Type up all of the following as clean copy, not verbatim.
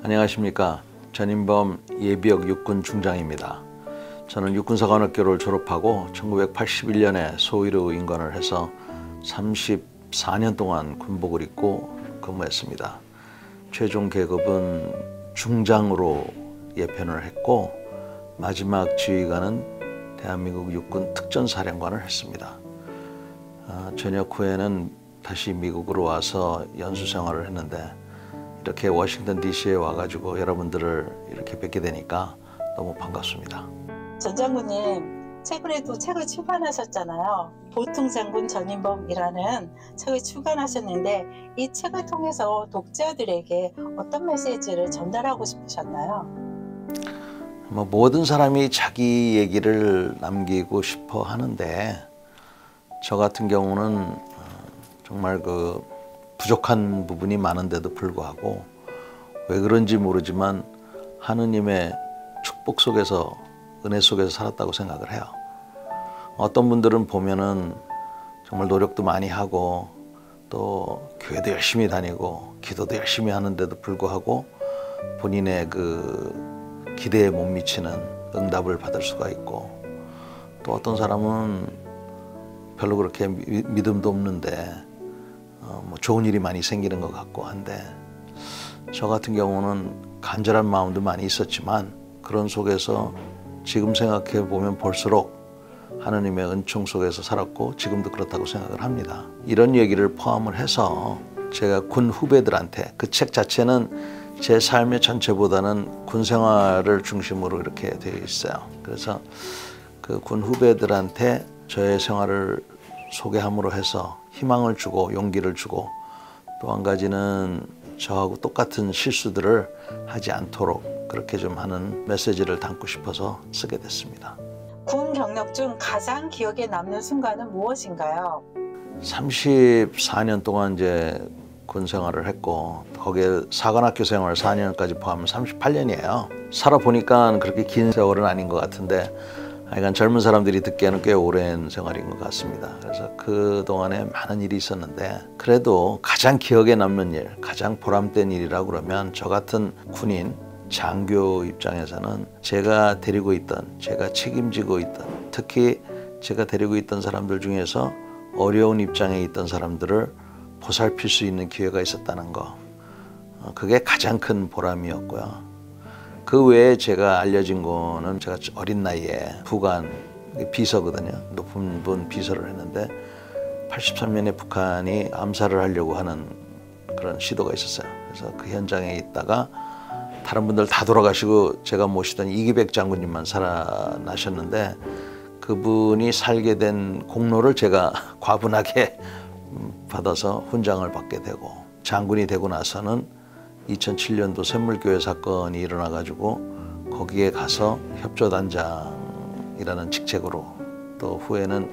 안녕하십니까. 전인범 예비역 육군 중장입니다. 저는 육군사관학교를 졸업하고 1981년에 소위로 임관을 해서 34년 동안 군복을 입고 근무했습니다. 최종 계급은 중장으로 예편을 했고 마지막 지휘관은 대한민국 육군 특전사령관을 했습니다. 전역 후에는 다시 미국으로 와서 연수 생활을 했는데 이렇게 워싱턴 DC에 와가지고 여러분들을 이렇게 뵙게 되니까 너무 반갑습니다. 전 장군님, 최근에도 책을 출간하셨잖아요. 보통장군 전인범이라는 책을 출간하셨는데 이 책을 통해서 독자들에게 어떤 메시지를 전달하고 싶으셨나요? 모든 사람이 자기 얘기를 남기고 싶어 하는데 저 같은 경우는 정말 부족한 부분이 많은데도 불구하고 왜 그런지 모르지만 하느님의 축복 속에서 은혜 속에서 살았다고 생각을 해요. 어떤 분들은 보면은 정말 노력도 많이 하고 또 교회도 열심히 다니고 기도도 열심히 하는데도 불구하고 본인의 기대에 못 미치는 응답을 받을 수가 있고 또 어떤 사람은 별로 그렇게 믿음도 없는데 좋은 일이 많이 생기는 것 같고 한데 저 같은 경우는 간절한 마음도 많이 있었지만 그런 속에서 지금 생각해 보면 볼수록 하느님의 은총 속에서 살았고 지금도 그렇다고 생각을 합니다. 이런 얘기를 포함을 해서 제가 군 후배들한테 그 책 자체는 제 삶의 전체보다는 군 생활을 중심으로 이렇게 되어 있어요. 그래서 그 군 후배들한테 저의 생활을 소개함으로 해서 희망을 주고 용기를 주고 또 한 가지는 저하고 똑같은 실수들을 하지 않도록 그렇게 좀 하는 메시지를 담고 싶어서 쓰게 됐습니다. 군 경력 중 가장 기억에 남는 순간은 무엇인가요? 34년 동안 이제 군 생활을 했고 거기에 사관학교 생활 4년까지 포함하면 38년이에요. 살아보니까 그렇게 긴 세월은 아닌 것 같은데 하여간 젊은 사람들이 듣기에는 꽤 오랜 생활인 것 같습니다. 그래서 그동안에 많은 일이 있었는데 그래도 가장 기억에 남는 일, 가장 보람된 일이라고 그러면 저 같은 군인, 장교 입장에서는 제가 데리고 있던, 제가 책임지고 있던 특히 제가 데리고 있던 사람들 중에서 어려운 입장에 있던 사람들을 보살필 수 있는 기회가 있었다는 거 그게 가장 큰 보람이었고요. 그 외에 제가 알려진 거는 제가 어린 나이에 북한 비서거든요. 높은 분 비서를 했는데 83년에 북한이 암살을 하려고 하는 그런 시도가 있었어요. 그래서 그 현장에 있다가 다른 분들 다 돌아가시고 제가 모시던 이기백 장군님만 살아나셨는데 그분이 살게 된 공로를 제가 과분하게 받아서 훈장을 받게 되고 장군이 되고 나서는 2007년도 샘물교회 사건이 일어나가지고 거기에 가서 협조단장이라는 직책으로 또 후에는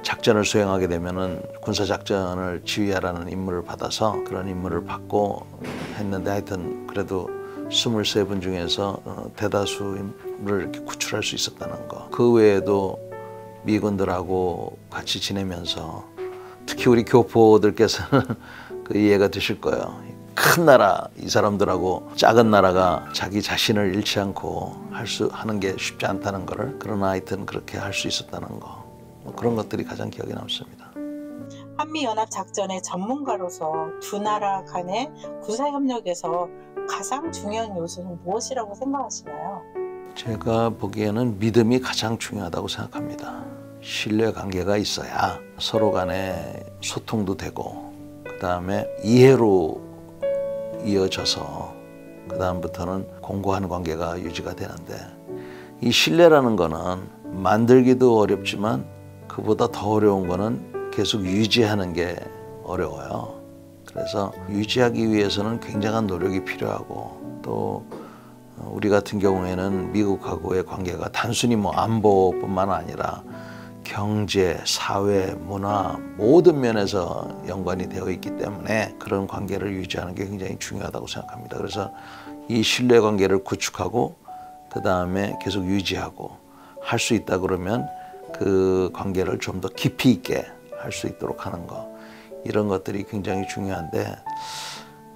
작전을 수행하게 되면은 군사작전을 지휘하라는 임무를 받아서 그런 임무를 받고 했는데 하여튼 그래도 23분 중에서 대다수를 이렇게 구출할 수 있었다는 거. 그 외에도 미군들하고 같이 지내면서 특히 우리 교포들께서는 그 이해가 되실 거예요. 큰 나라, 이 사람들하고 작은 나라가 자기 자신을 잃지 않고 하는 게 쉽지 않다는 거를 그러나 하여튼 그렇게 할 수 있었다는 거. 그런 것들이 가장 기억에 남습니다. 한미연합작전의 전문가로서 두 나라 간의 군사협력에서 가장 중요한 요소는 무엇이라고 생각하시나요? 제가 보기에는 믿음이 가장 중요하다고 생각합니다. 신뢰관계가 있어야 서로 간에 소통도 되고 그 다음에 이해로 이어져서 그 다음부터는 공고한 관계가 유지가 되는데 이 신뢰라는 거는 만들기도 어렵지만 그보다 더 어려운 거는 계속 유지하는 게 어려워요. 그래서 유지하기 위해서는 굉장한 노력이 필요하고 또 우리 같은 경우에는 미국하고의 관계가 단순히 안보뿐만 아니라 경제, 사회, 문화 모든 면에서 연관이 되어 있기 때문에 그런 관계를 유지하는 게 굉장히 중요하다고 생각합니다. 그래서 이 신뢰관계를 구축하고 그 다음에 계속 유지하고 할 수 있다 그러면 그 관계를 좀 더 깊이 있게 할 수 있도록 하는 거, 이런 것들이 굉장히 중요한데,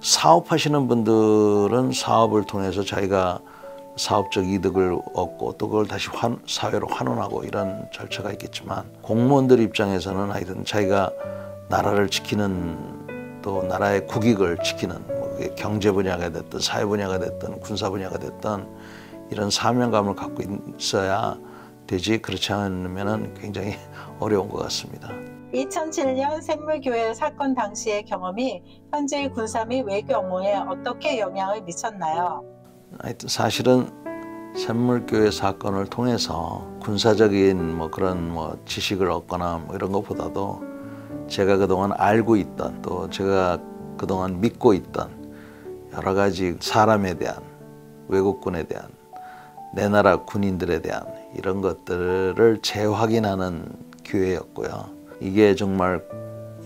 사업하시는 분들은 사업을 통해서 자기가 사업적 이득을 얻고 또 그걸 다시 사회로 환원하고 이런 절차가 있겠지만, 공무원들 입장에서는 하여튼 자기가 나라를 지키는, 또 나라의 국익을 지키는, 뭐 그게 경제 분야가 됐든 사회 분야가 됐든 군사 분야가 됐든 이런 사명감을 갖고 있어야 되지, 그렇지 않으면 굉장히 어려운 것 같습니다. 2007년 샘물교회 사건 당시의 경험이 현재의 군사 및 외교 업무에 어떻게 영향을 미쳤나요? 하여튼 사실은 샘물교회 사건을 통해서 군사적인 뭐 그런 뭐 지식을 얻거나 뭐 이런 것보다도 제가 그동안 알고 있던, 또 제가 그동안 믿고 있던 여러 가지 사람에 대한, 외국군에 대한, 내 나라 군인들에 대한 이런 것들을 재확인하는 기회였고요. 이게 정말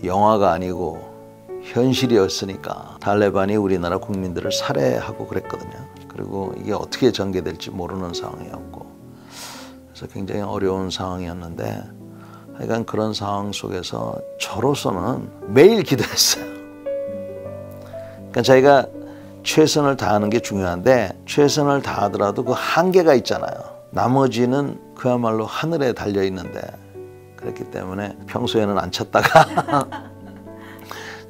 영화가 아니고 현실이었으니까 탈레반이 우리나라 국민들을 살해하고 그랬거든요. 그리고 이게 어떻게 전개될지 모르는 상황이었고, 그래서 굉장히 어려운 상황이었는데, 하여간 그런 상황 속에서 저로서는 매일 기도했어요. 그러니까 자기가 최선을 다하는 게 중요한데, 최선을 다하더라도 그 한계가 있잖아요. 나머지는 그야말로 하늘에 달려 있는데, 그렇기 때문에 평소에는 안 쳤다가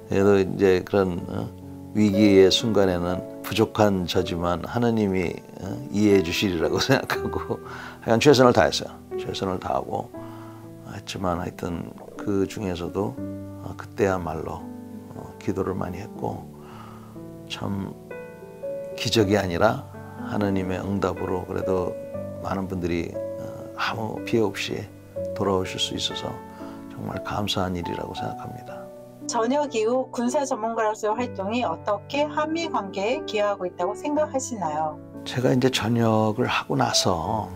그래도 이제 그런 위기의 순간에는 부족한 저지만 하느님이 이해해 주시리라고 생각하고 하여간 최선을 다했어요. 최선을 다하고 했지만, 하여튼 그 중에서도 그때야말로 기도를 많이 했고, 참 기적이 아니라 하느님의 응답으로 그래도 많은 분들이 아무 피해 없이 돌아오실 수 있어서 정말 감사한 일이라고 생각합니다. 전역 이후 군사 전문가로서의 활동이 어떻게 한미 관계에 기여하고 있다고 생각하시나요? 제가 이제 전역을 하고 나서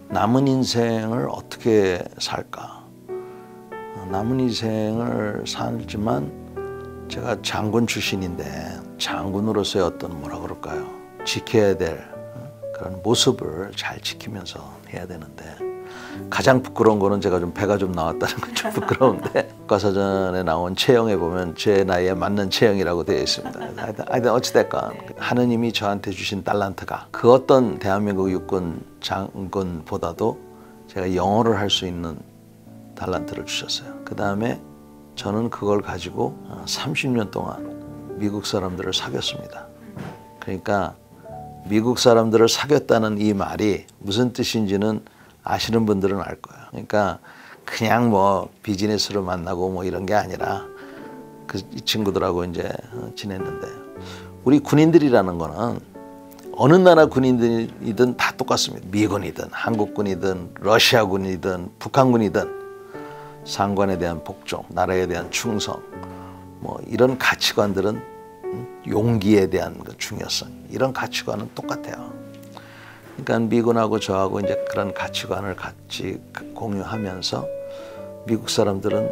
남은 인생을 어떻게 살까? 남은 인생을 살지만 제가 장군 출신인데 장군으로서의 어떤 뭐라 그럴까요? 지켜야 될 그런 모습을 잘 지키면서 해야 되는데, 가장 부끄러운 거는 제가 좀 배가 좀 나왔다는 건 좀 부끄러운데, 국가사전에 나온 체형에 보면 제 나이에 맞는 체형이라고 되어 있습니다. 하여튼 어찌됐건 하느님이 저한테 주신 달란트가 그 어떤 대한민국 육군 장군보다도 제가 영어를 할 수 있는 달란트를 주셨어요. 그 다음에 저는 그걸 가지고 30년 동안 미국 사람들을 사귀었습니다. 그러니까 미국 사람들을 사귀었다는 이 말이 무슨 뜻인지는 아시는 분들은 알 거예요. 그러니까 그냥 뭐 비즈니스로 만나고 뭐 이런 게 아니라 이 친구들하고 이제 지냈는데, 우리 군인들이라는 거는 어느 나라 군인들이든 다 똑같습니다. 미군이든 한국군이든 러시아군이든 북한군이든 상관에 대한 복종, 나라에 대한 충성, 뭐 이런 가치관들은, 용기에 대한 그 중요성, 이런 가치관은 똑같아요. 그러니까 미군하고 저하고 이제 그런 가치관을 같이 공유하면서, 미국 사람들은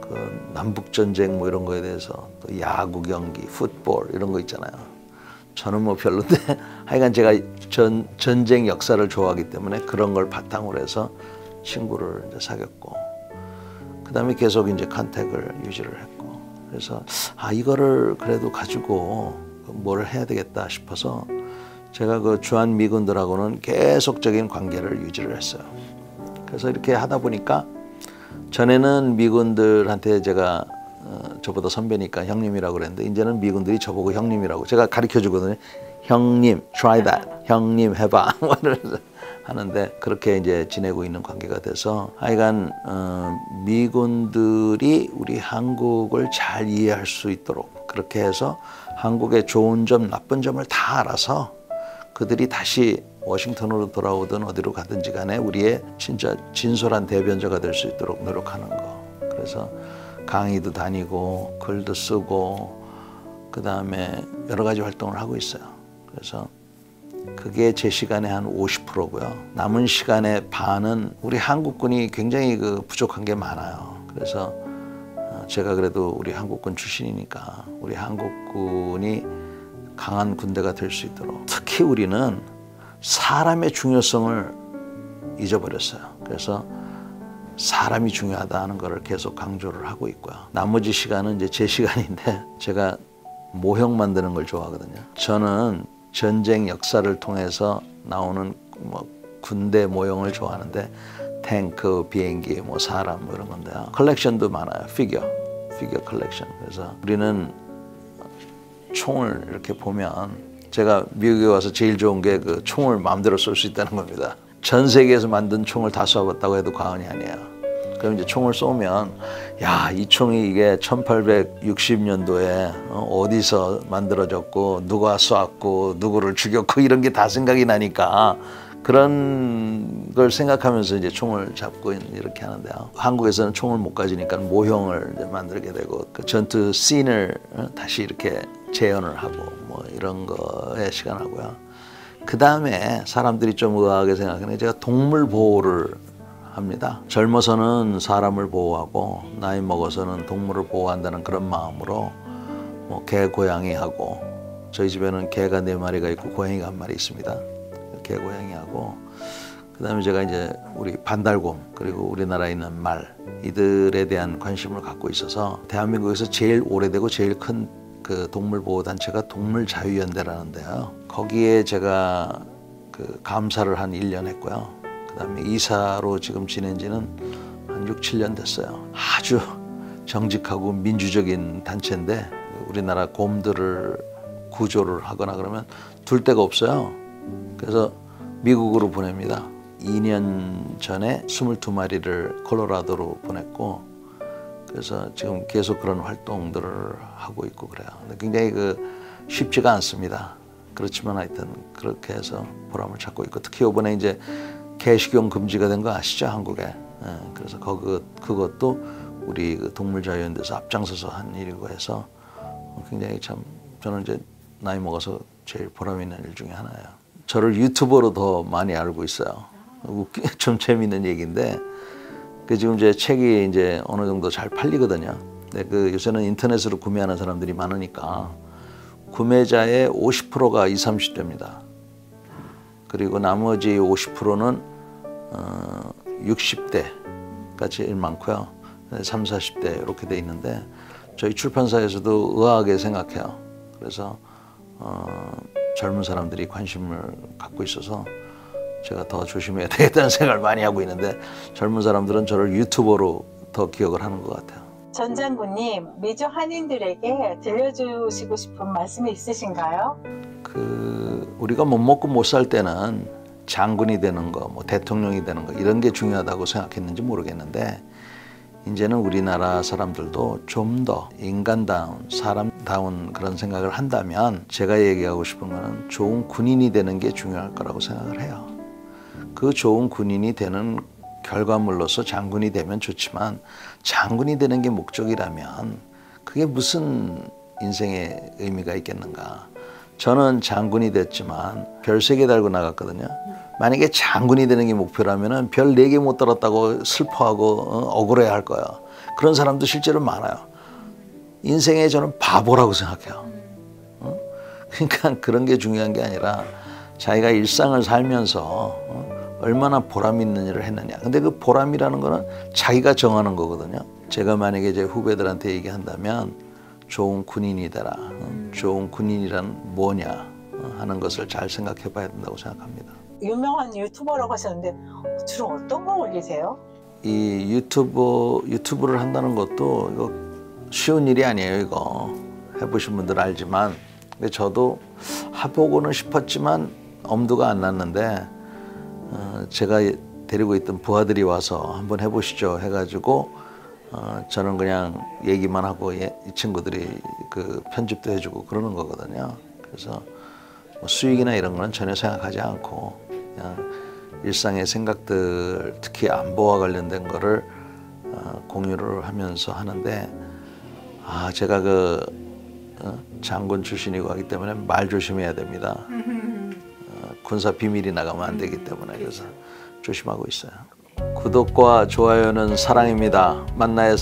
그 남북 전쟁 뭐 이런 거에 대해서, 또 야구 경기, 풋볼 이런 거 있잖아요. 저는 뭐 별론데 하여간 제가 전쟁 역사를 좋아하기 때문에 그런 걸 바탕으로 해서 친구를 이제 사귀었고, 그다음에 계속 이제 컨택을 유지를 했고, 그래서 이거를 그래도 가지고 뭘 해야 되겠다 싶어서 제가 그 주한 미군들하고는 계속적인 관계를 유지를 했어요. 그래서 이렇게 하다 보니까 전에는 미군들한테 제가 저보다 선배니까 형님이라고 그랬는데, 이제는 미군들이 저보고 형님이라고, 제가 가르쳐 주거든요. 형님, try that. 형님 해봐. 하는데 그렇게 이제 지내고 있는 관계가 돼서, 하여간 미군들이 우리 한국을 잘 이해할 수 있도록 그렇게 해서 한국의 좋은 점, 나쁜 점을 다 알아서 그들이 다시 워싱턴으로 돌아오든 어디로 가든지 간에 우리의 진짜 진솔한 대변자가 될 수 있도록 노력하는 거. 그래서 강의도 다니고 글도 쓰고 그 다음에 여러 가지 활동을 하고 있어요. 그래서 그게 제 시간의 한 50%고요. 남은 시간의 반은 우리 한국군이 굉장히 부족한 게 많아요. 그래서 제가 그래도 우리 한국군 출신이니까 우리 한국군이 강한 군대가 될 수 있도록, 특히 우리는 사람의 중요성을 잊어버렸어요. 그래서 사람이 중요하다는 것을 계속 강조를 하고 있고요. 나머지 시간은 이제 제 시간인데 제가 모형 만드는 걸 좋아하거든요. 저는 전쟁 역사를 통해서 나오는 뭐 군대 모형을 좋아하는데 탱크, 비행기, 뭐 사람 뭐 이런 건데요. 컬렉션도 많아요. 피겨 컬렉션. 그래서 우리는 총을 이렇게 보면 제가 미국에 와서 제일 좋은 게 그 총을 마음대로 쏠 수 있다는 겁니다. 전 세계에서 만든 총을 다 쏴봤다고 해도 과언이 아니에요. 그럼 이제 총을 쏘면 야, 이 총이 이게 1860년도에 어디서 만들어졌고 누가 쐈고 누구를 죽였고 이런 게 다 생각이 나니까 그런 걸 생각하면서 이제 총을 잡고 이렇게 하는데요. 한국에서는 총을 못 가지니까 모형을 이제 만들게 되고 그 전투 씬을 다시 이렇게 재현을 하고 뭐 이런 거에 시간하고요. 그 다음에 사람들이 좀 의아하게 생각하는 게 제가 동물 보호를 합니다. 젊어서는 사람을 보호하고 나이 먹어서는 동물을 보호한다는 그런 마음으로 뭐 개, 고양이하고 저희 집에는 개가 4마리가 있고 고양이가 1마리 있습니다. 개, 고양이하고 그다음에 제가 이제 우리 반달곰 그리고 우리나라에 있는 말 이들에 대한 관심을 갖고 있어서 대한민국에서 제일 오래되고 제일 큰 그 동물 보호 단체가 동물자유연대라는데요. 거기에 제가 그 감사를 한 1년 했고요. 그다음에 이사로 지금 지낸 지는 한 6, 7년 됐어요. 아주 정직하고 민주적인 단체인데 우리나라 곰들을 구조를 하거나 그러면 둘 데가 없어요. 그래서 미국으로 보냅니다. 2년 전에 22마리를 콜로라도로 보냈고 그래서 지금 계속 그런 활동들을 하고 있고 그래요. 근데 굉장히 쉽지가 않습니다. 그렇지만 하여튼 그렇게 해서 보람을 찾고 있고 특히 이번에 이제 개식용 금지가 된 거 아시죠? 한국에. 그래서 그것도 우리 동물자유연대에서 앞장서서 한 일이고 해서 굉장히 참 저는 이제 나이 먹어서 제일 보람 있는 일 중에 하나예요. 저를 유튜버로 더 많이 알고 있어요. 좀 재미있는 얘기인데 지금 제 책이 이제 어느 정도 잘 팔리거든요. 근데 요새는 인터넷으로 구매하는 사람들이 많으니까 구매자의 50%가 20, 30대입니다. 그리고 나머지 50%는 60대가 제일 많고요. 30, 40대 이렇게 돼 있는데 저희 출판사에서도 의아하게 생각해요. 그래서 젊은 사람들이 관심을 갖고 있어서 제가 더 조심해야 되겠다는 생각을 많이 하고 있는데 젊은 사람들은 저를 유튜버로 더 기억을 하는 것 같아요. 전 장군님, 미주 한인들에게 들려주시고 싶은 말씀이 있으신가요? 우리가 못 먹고 못 살 때는 장군이 되는 거, 뭐 대통령이 되는 거 이런 게 중요하다고 생각했는지 모르겠는데 이제는 우리나라 사람들도 좀 더 인간다운, 사람다운 그런 생각을 한다면 제가 얘기하고 싶은 거는 좋은 군인이 되는 게 중요할 거라고 생각을 해요. 그 좋은 군인이 되는 결과물로서 장군이 되면 좋지만 장군이 되는 게 목적이라면 그게 무슨 인생의 의미가 있겠는가. 저는 장군이 됐지만 별 3개 달고 나갔거든요. 만약에 장군이 되는 게 목표라면 별 4개 못 달았다고 슬퍼하고 억울해야 할 거예요. 그런 사람도 실제로 많아요. 인생에 저는 바보라고 생각해요. 그러니까 그런 게 중요한 게 아니라 자기가 일상을 살면서 얼마나 보람 있는 일을 했느냐. 근데 그 보람이라는 거는 자기가 정하는 거거든요. 제가 만약에 제 후배들한테 얘기한다면 좋은 군인이 되라. 좋은 군인이란 뭐냐 하는 것을 잘 생각해 봐야 된다고 생각합니다. 유명한 유튜버라고 하셨는데 주로 어떤 거 올리세요? 이 유튜브를 한다는 것도 이거 쉬운 일이 아니에요. 이거 해보신 분들 알지만 근데 저도 해보고는 싶었지만 엄두가 안 났는데 제가 데리고 있던 부하들이 와서 한번 해보시죠 해가지고 저는 그냥 얘기만 하고 이 친구들이 편집도 해주고 그러는 거거든요. 그래서 뭐 수익이나 이런 거는 전혀 생각하지 않고 그냥 일상의 생각들, 특히 안보와 관련된 거를 공유를 하면서 하는데 제가 장군 출신이고 하기 때문에 말 조심해야 됩니다. 군사 비밀이 나가면 안 되기 때문에 그래서 조심하고 있어요. 구독과 좋아요는 사랑입니다. 만나요.